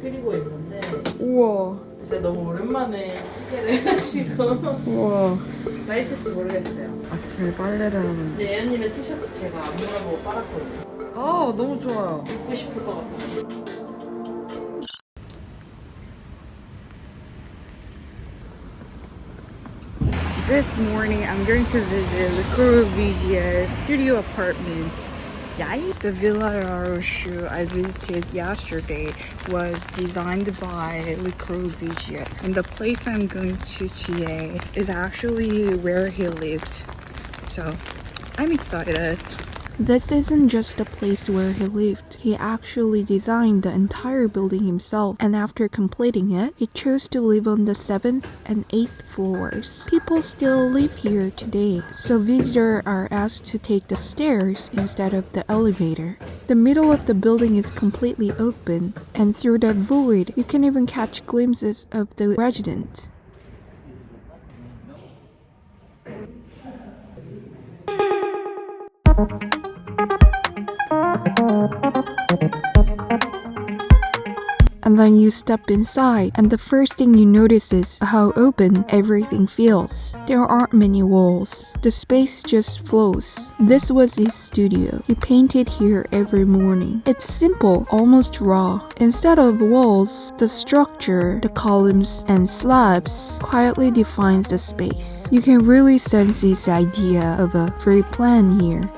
끓이고 있는데 우와. 제가 너무 오랜만에 찌개를 해가지고 우와. 맛있을지 모르겠어요. 아침에 빨래를 하는데. 근데 예은님의 티셔츠 제가 안 물어보고 빨았거든요. 아, 너무 좋아요. 입고 싶을 것 같아요. This morning, I'm going to visit Le Corbusier's studio apartment. Yay! The Villa Laroche I visited yesterday was designed by Le Corbusier, and the place I'm going to today is actually where he lived. So, I'm excited. This isn't just a place where he lived. He actually designed the entire building himself, and after completing it, he chose to live on the 7th and 8th floors. People still live here today, so visitors are asked to take the stairs instead of the elevator. The middle of the building is completely open, and through that void, you can even catch glimpses of the residents. And then you step inside, and the first thing you notice is how open everything feels. There aren't many walls. The space just flows. This was his studio. He painted here every morning. It's simple, almost raw. Instead of walls, the structure, the columns, and slabs quietly defines the space. You can really sense his idea of a free plan here.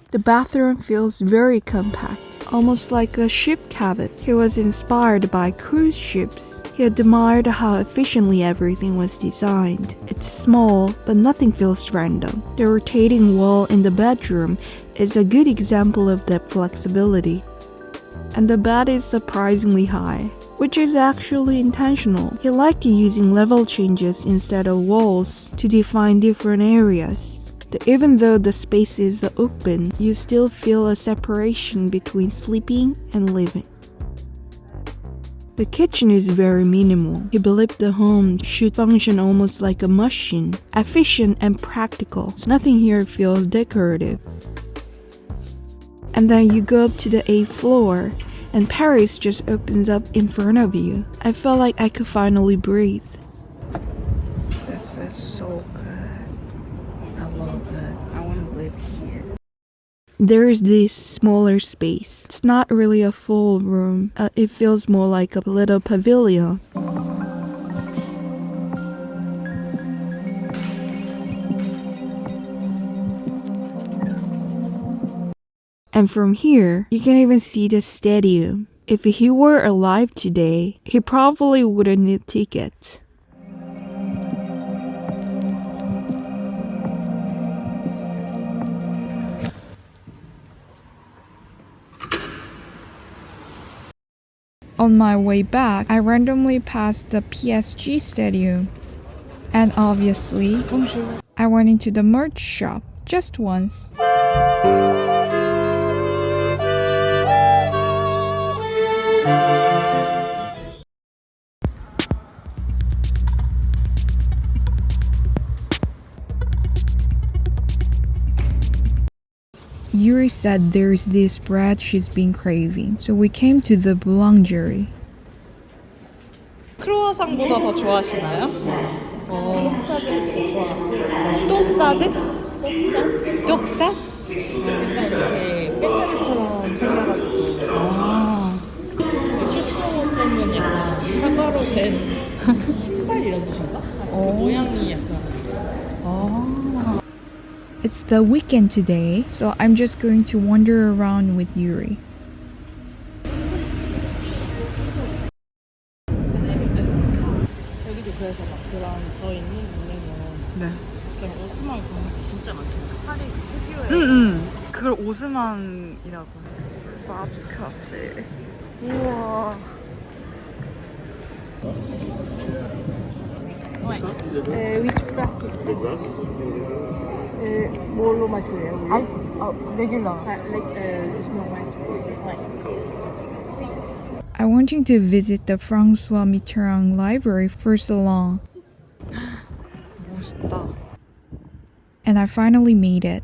The bathroom feels very compact, almost like a ship cabin. He was inspired by cruise ships. He admired how efficiently everything was designed. It's small, but nothing feels random. The rotating wall in the bedroom is a good example of that flexibility. And the bed is surprisingly high, which is actually intentional. He liked using level changes instead of walls to define different areas. Even though the space is open, you still feel a separation between sleeping and living. The kitchen is very minimal. He believed the home should function almost like a machine, efficient and practical. Nothing here feels decorative. And then you go up to the 8th floor, and Paris just opens up in front of you. I felt like I could finally breathe. This is so good. I love it. I want to live here. There's this smaller space. It's not really a full room. It feels more like a little pavilion. And from here, you can even see the stadium. If he were alive today, he probably wouldn't need tickets. On my way back, I randomly passed the PSG stadium. And obviously, I went into the merch shop just once. Yuri said there's this bread she's been craving, so we came to the boulangerie. 크로와상보다 더 좋아하시나요? 또사드? 똑사? 약간 이렇게 빼타리처럼 생겨가지고 슈스 때문에 약간 사과로 된 신발 이런 뜻인가? 모양이 약간 It's the weekend today, so I'm just going to wander around with Yuri. 여기도 그래서 막 그런 저 있는 동네는 네. 그런 오스만 그런 거 진짜 많잖아요. 파리 특유의 그걸 오스만이라고 해. 밥스 카페. 우와. 위스 플라스틱 뭘로 마실래요? 아이스? 레귤러 just no ice. I wanted to visit the François-Mitterrand library for so long, 멋있다. and I finally made it.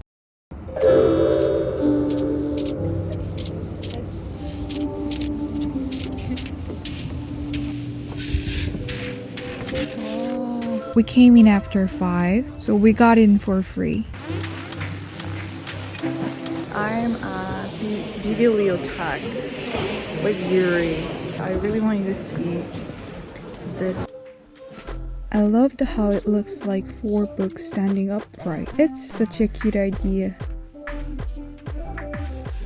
We came in after 5, so we got in for free. I'm at the bibliothèque with Yuri. I really want you to see this. I loved how it looks like 4 books standing upright. It's such a cute idea.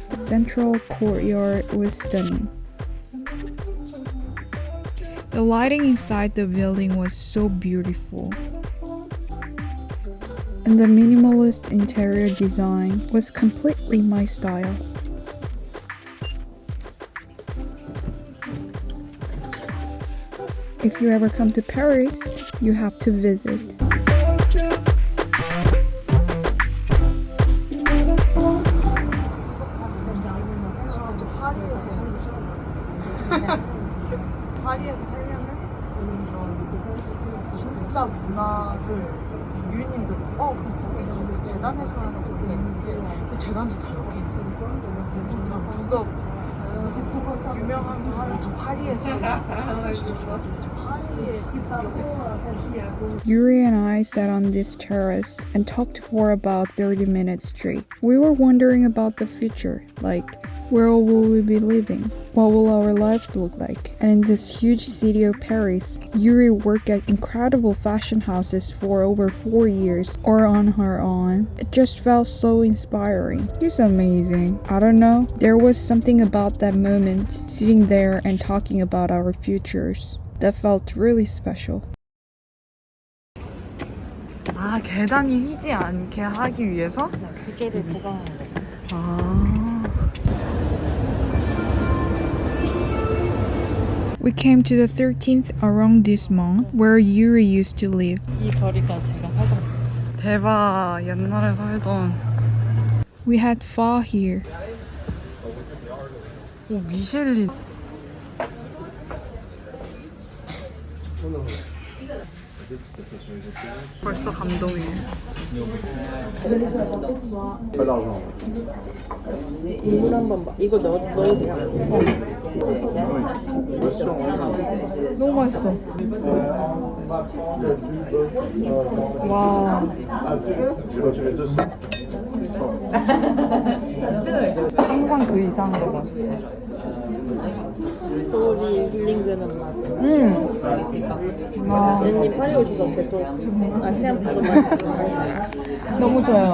The central courtyard was stunning. The lighting inside the building was so beautiful. And the minimalist interior design was completely my style. If you ever come to Paris, you have to visit. 파리에서 살면은 진짜 문화를 유리님도 그럼 거기는 우리 재단에서 하는 거기가 있는데 그 재단도 다 여기 있는 누가 유명한 파리 다 파리에서 진짜 좋아졌죠. 파리에 Yuri and I sat on this terrace and talked for about 30 minutes straight. We were wondering about the future, like where will we be living? What will our lives look like? And in this huge city of Paris, Yuri worked at incredible fashion houses for over 4 years, or on her own. It just felt so inspiring. She's amazing. I don't know, there was something about that moment, sitting there and talking about our futures, that felt really special. 아 계단이 휘지 않게 하기 위해서? 구조를 보강하는 거야. 아. We came to the 13th arrondissement, where Yuri used to live. 이 거리가 제가 살던 대박 옛날에 살던 We had pho here. 오 미셸린 벌써 감동이에요. 물 한번 봐. 이거 넣으세요. 너무 맛있어. 와. 항상 그 이상으로 맛있어. 소울이 힐링되는 맛. 와. 님 파리 오셔서 계속 아시안 푸드만 너무 좋아요.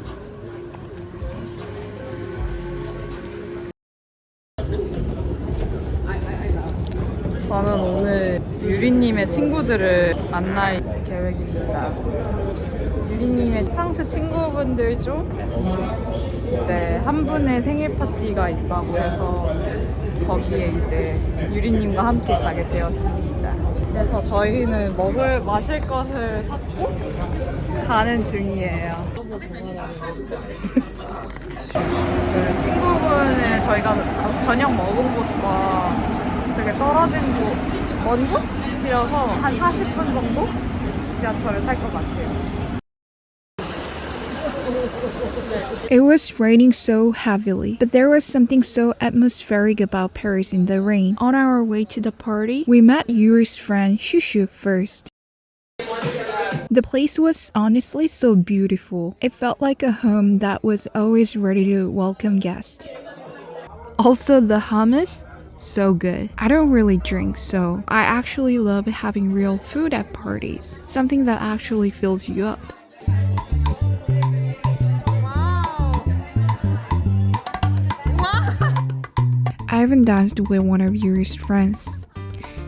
저는 오늘 유리님의 친구들을 만날 계획입니다. 유리님의 프랑스 친구분들 중 이제 한 분의 생일 파티가 있다고 해서 거기에 이제 유리님과 함께 가게 되었습니다. 그래서 저희는 마실 것을 샀고 가는 중이에요. 그 친구분은 저희가 저녁 먹은 곳과 되게 떨어진 먼 곳이라서 한 40분 정도 지하철을 탈 것 같아요. It was raining so heavily, but there was something so atmospheric about Paris in the rain. On our way to the party, we met Yuri's friend Shushu first. The place was honestly so beautiful. It felt like a home that was always ready to welcome guests. Also, the hummus? So good. I don't really drink, so I actually love having real food at parties. Something that actually fills you up. I even danced with one of Yuri's friends.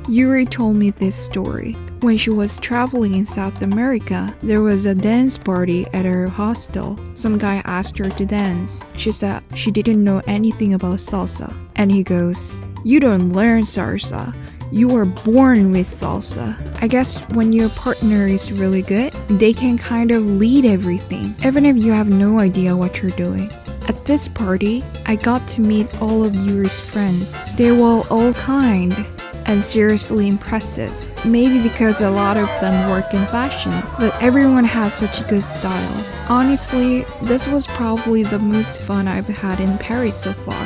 Yuri told me this story. When she was traveling in South America, there was a dance party at her hostel. Some guy asked her to dance. She said she didn't know anything about salsa. And he goes, "You don't learn salsa. You were born with salsa." I guess when your partner is really good, they can kind of lead everything, even if you have no idea what you're doing. At this party, I got to meet all of Yuri's friends. They were all kind and seriously impressive. Maybe because a lot of them work in fashion, but everyone has such good style. Honestly, this was probably the most fun I've had in Paris so far.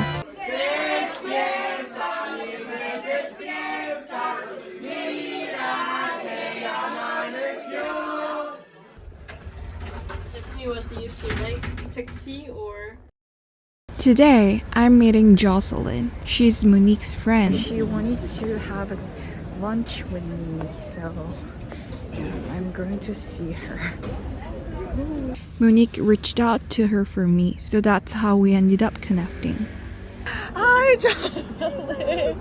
me what do you feel like? Taxi or... Today, I'm meeting Jocelyn. She's Monique's friend. She wanted to have a lunch with me, so yeah, I'm going to see her. Monique reached out to her for me, so that's how we ended up connecting. Hi, Jocelyn.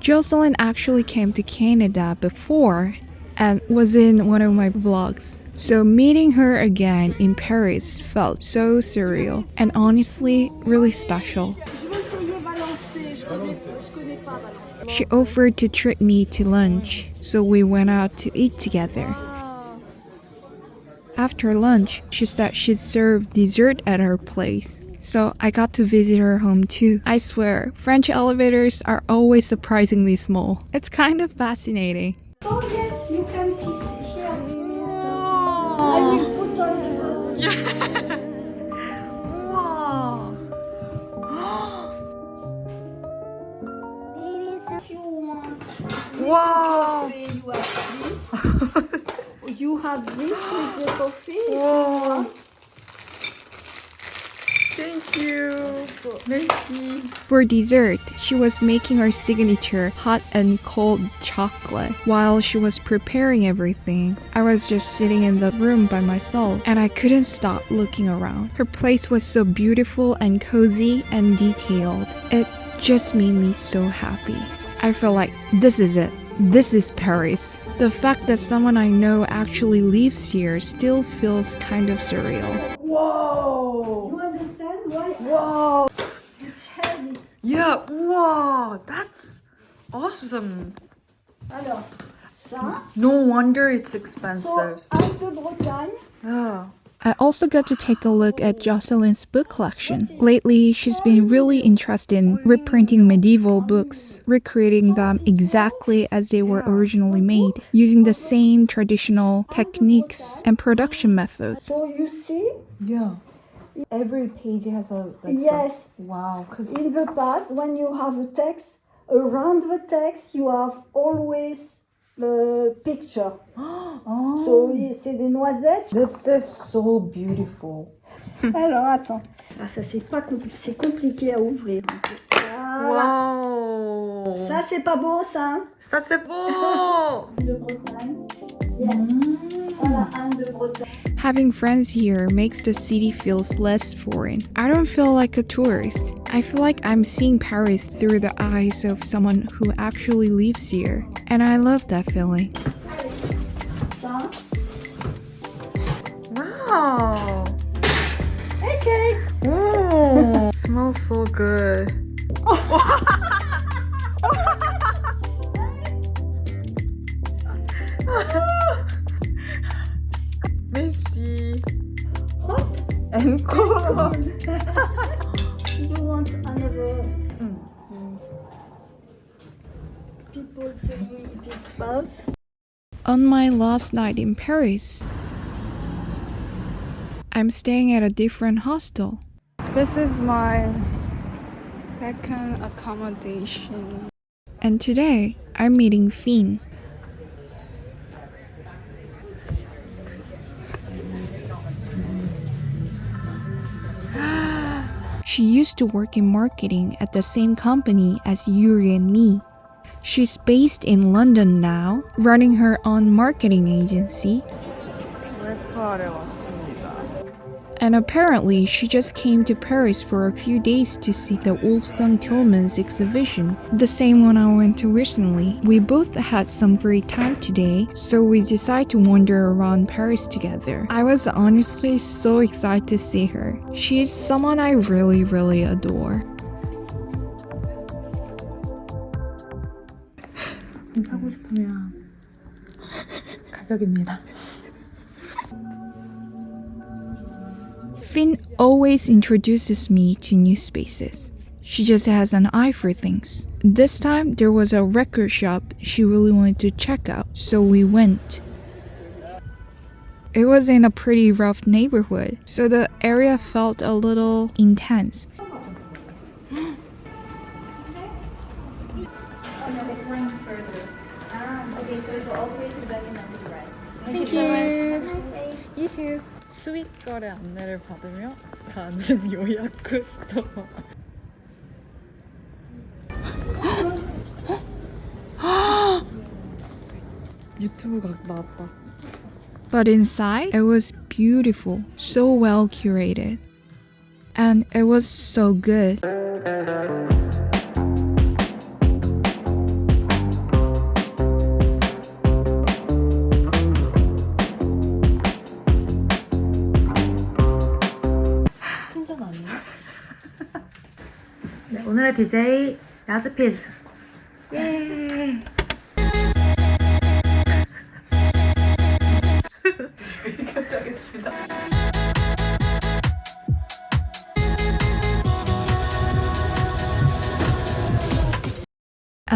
Jocelyn actually came to Canada before and was in one of my vlogs. So meeting her again in Paris felt so surreal and honestly really special. She offered to treat me to lunch, so we went out to eat together. After lunch, she said she'd serve dessert at her place. So I got to visit her home too. I swear, French elevators are always surprisingly small. It's kind of fascinating. Oh yes, you can kiss here. I will put on if you want. Wow. You have this with the coffee. Wow. Thank you. Merci. For dessert, she was making our signature hot and cold chocolate. While she was preparing everything, I was just sitting in the room by myself and I couldn't stop looking around. Her place was so beautiful and cozy and detailed. It just made me so happy. I felt like this is it. This is Paris. The fact that someone I know actually lives here still feels kind of surreal. Whoa. You understand why? Wow. It's heavy. Yeah. Wow. That's awesome. Alors, ça. No wonder it's So, expensive. Alpes de Bretagne. Yeah. I also got to take a look at Jocelyn's book collection. Lately, she's been really interested in reprinting medieval books, recreating them exactly as they were originally made, using the same traditional techniques and production methods. So you see, Yeah. Every page has a yes, wow. Cause in the past, when you have a text, around the text, you have always the picture. oh. So c'est des noisettes. This is so beautiful. Alors attends, ah, ça c'est pas c'est compliqué à ouvrir. Voilà. Wow. Ça c'est pas beau ça. Ça c'est beau. De Bretagne. Yes. Voilà, Anne de Bretagne. Having friends here makes the city feel less foreign. I don't feel like a tourist. I feel like I'm seeing Paris through the eyes of someone who actually lives here. And I love that feeling. Ça. Wow. Okay. Oh, smells so good. Merci. Hot. And cold. You want another? People saying it is false. On my last night in Paris, I'm staying at a different hostel. This is my second accommodation. And today, I'm meeting Finn. She used to work in marketing at the same company as Yuri and me. She's based in London now, running her own marketing agency. 웨파에 왔습니다. And apparently, she just came to Paris for a few days to see the Wolfgang Tillmans exhibition, the same one I went to recently. We both had some free time today, so we decided to wander around Paris together. I was honestly so excited to see her. She's someone I really, really adore. 사고 싶으면 가격입니다. Finn always introduces me to new spaces. She just has an eye for things. This time, there was a record shop she really wanted to check out, so we went. It was in a pretty rough neighborhood, so the area felt a little intense. Oh no, it's going further. Okay, so it go all the way to the left and then to the right. Thank you so much. You too. 스윗걸의 안내를 받으며 가는 요야쿠 스토어. 유튜브 각 나왔다. But inside, it was beautiful, so well curated. And it was so good. 신전 아니에요? 네, 오늘의 DJ 야스피즈. 예. 결정하겠습니다.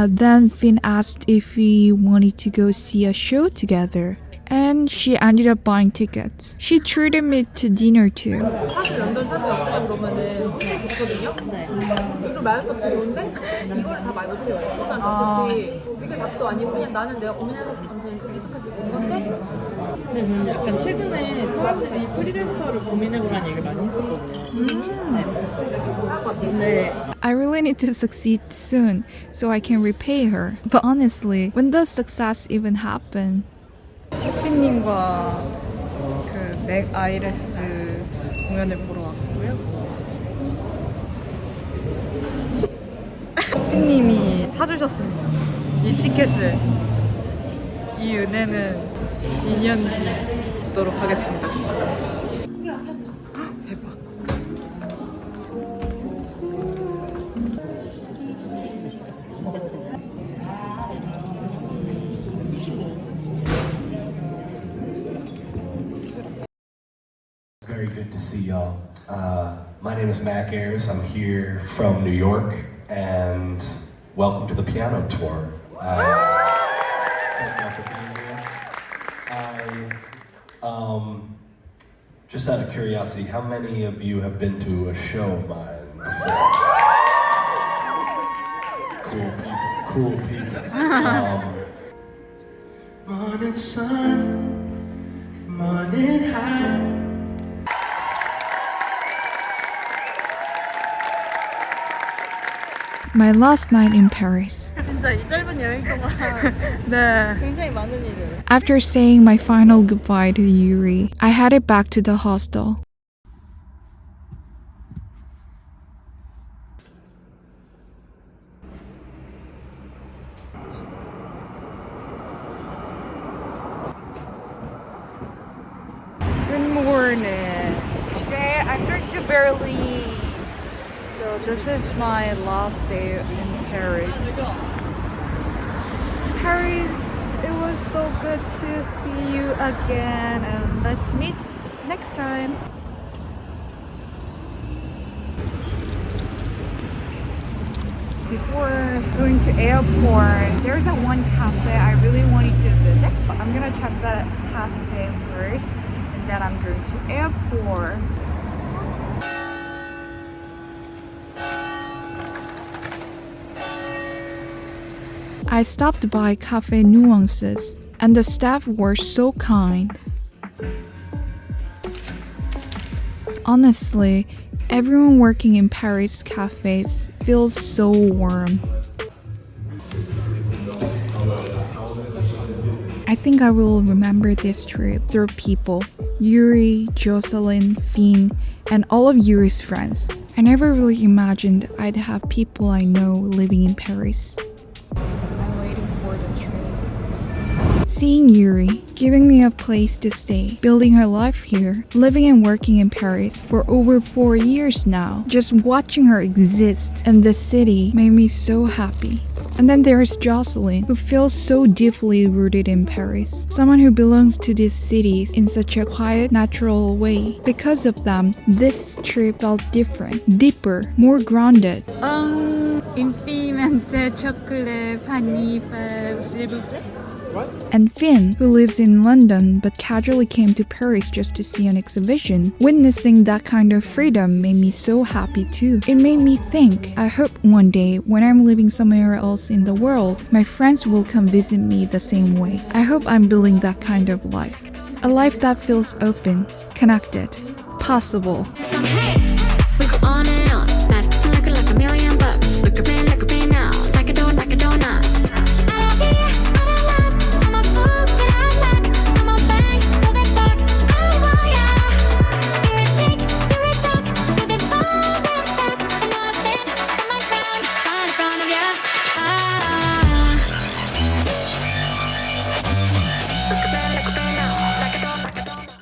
Then Finn asked if we wanted to go see a show together. And she ended up buying tickets. She treated me to dinner too. 사실 런던 사람이 없냐 그러면은 없거든요? 네. 좀 마이너스 좋은데 이걸 다 말 못해요. 난 어차피 이게 답도 아니고 그냥 나는 내가 고민해서 아무튼 익숙해지고 온 건데. 근데 저는 약간 최근에 사람들이 프리랜서를 고민해보라는 얘기를 많이 했었거든요. 네. 할것 같아요. 네. I really need to succeed soon so I can repay her. But honestly, when does success even happen? 해피님과 그 맥 아이레스 공연을 보러 왔고요. 해피님이 사주셨습니다. 이 티켓을. 이 은혜는 2년 뒤 보도록 하겠습니다. 대박. Very good to see y'all. My name is Mac Ayers. I'm here from New York, and welcome to the piano tour. Thank y'all for being here. Just out of curiosity, how many of you have been to a show of mine before? Cool people. Morning sun, morning high. My last night in Paris. 진짜 이 짧은 여행 동안 네. 굉장히 많은 일을. After saying my final goodbye to Yuri, I headed back to the hostel. Good morning. Today I'm going to Berlin. So this is my last day in Paris. Paris, it was so good to see you again, and let's meet next time. Before going to airport, there's a one cafe I really wanted to visit. I'm gonna check that cafe first, and then I'm going to airport. I stopped by Cafe Nuances, and the staff were so kind. Honestly, everyone working in Paris cafes feels so warm. I think I will remember this trip through people. Yuri, Jocelyn, Finn, and all of Yuri's friends. I never really imagined I'd have people I know living in Paris. Seeing Yuri, giving me a place to stay, building her life here, living and working in Paris for over 4 years now. Just watching her exist in this city made me so happy. And then there's Jocelyn, who feels so deeply rooted in Paris. Someone who belongs to these cities in such a quiet, natural way. Because of them, this trip felt different, deeper, more grounded. Infiniment chocolate, vanille, s'il vous plaît. And Finn, who lives in London but casually came to Paris just to see an exhibition, witnessing that kind of freedom made me so happy too. It made me think, I hope one day when I'm living somewhere else in the world, my friends will come visit me the same way. I hope I'm building that kind of life. A life that feels open, connected, possible.